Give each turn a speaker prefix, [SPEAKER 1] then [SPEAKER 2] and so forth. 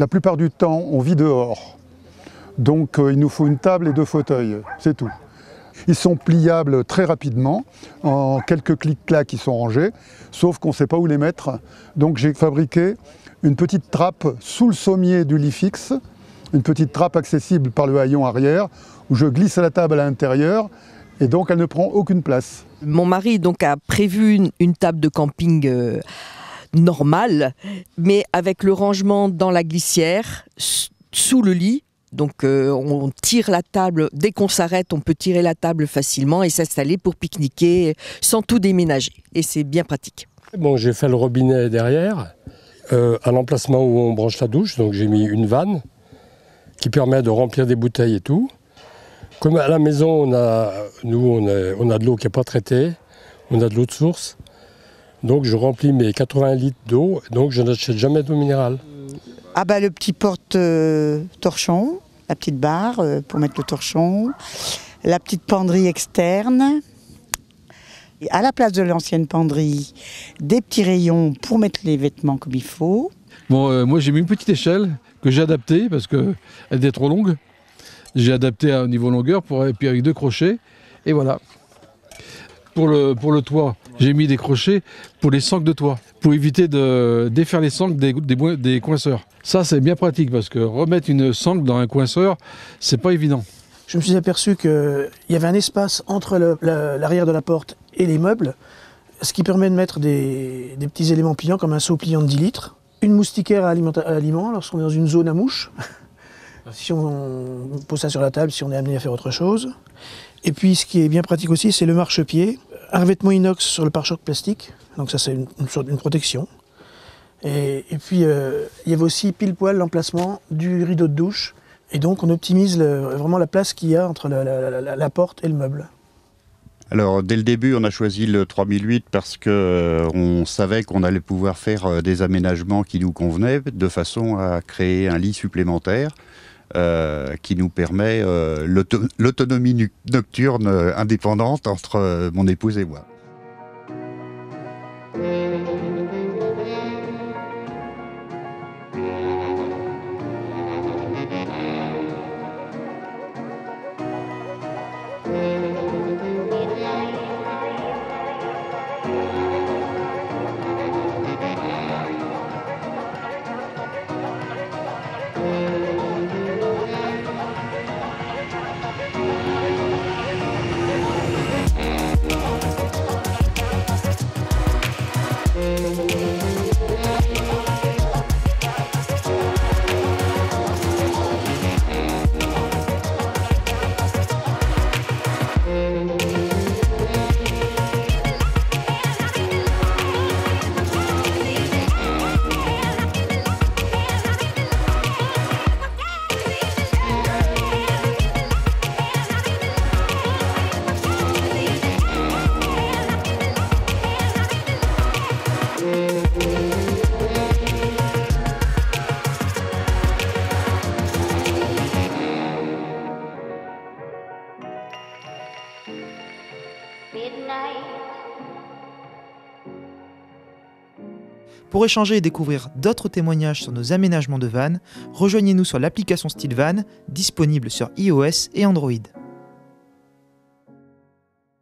[SPEAKER 1] La plupart du temps, on vit dehors. Donc il nous faut une table et 2 fauteuils, c'est tout. Ils sont pliables très rapidement, en quelques clics-clacs ils sont rangés, sauf qu'on ne sait pas où les mettre. Donc j'ai fabriqué une petite trappe sous le sommier du lit fixe, une petite trappe accessible par le haillon arrière, où je glisse la table à l'intérieur, et donc elle ne prend aucune place.
[SPEAKER 2] Mon mari donc a prévu une table de camping normale, mais avec le rangement dans la glissière, sous le lit. Donc on tire la table, dès qu'on s'arrête, on peut tirer la table facilement et s'installer pour pique-niquer sans tout déménager. Et c'est bien pratique.
[SPEAKER 3] Bon, j'ai fait le robinet derrière, à l'emplacement où on branche la douche. Donc j'ai mis une vanne qui permet de remplir des bouteilles et tout. Comme à la maison, on a de l'eau qui n'est pas traitée, on a de l'eau de source. Donc je remplis mes 80 litres d'eau, donc je n'achète jamais d'eau minérale.
[SPEAKER 4] Ah bah le petit porte-torchon, la petite barre pour mettre le torchon, la petite penderie externe. Et à la place de l'ancienne penderie, des petits rayons pour mettre les vêtements comme il faut.
[SPEAKER 5] Bon, moi j'ai mis une petite échelle que j'ai adaptée parce qu'elle était trop longue. J'ai adapté au niveau longueur et puis avec 2 crochets et voilà. Pour le toit, j'ai mis des crochets pour les sangles de toit, pour éviter de défaire les sangles des coinceurs. Ça, c'est bien pratique parce que remettre une sangle dans un coinceur, c'est pas évident.
[SPEAKER 6] Je me suis aperçu qu'il y avait un espace entre l'arrière de la porte et les meubles, ce qui permet de mettre des petits éléments pliants comme un seau pliant de 10 litres, une moustiquaire à aliments lorsqu'on est dans une zone à mouches, si on pose ça sur la table, si on est amené à faire autre chose. Et puis ce qui est bien pratique aussi, c'est le marchepied, un revêtement inox sur le pare-choc plastique, donc ça c'est une sorte d'une protection. Et puis il y avait aussi pile poil l'emplacement du rideau de douche, et donc on optimise vraiment la place qu'il y a entre la porte et le meuble.
[SPEAKER 7] Alors dès le début on a choisi le 3008 parce qu'on savait qu'on allait pouvoir faire des aménagements qui nous convenaient de façon à créer un lit supplémentaire. Qui nous permet l'autonomie nocturne indépendante entre mon épouse et moi.
[SPEAKER 8] Pour échanger et découvrir d'autres témoignages sur nos aménagements de van, rejoignez-nous sur l'application StyleVan, disponible sur iOS et Android.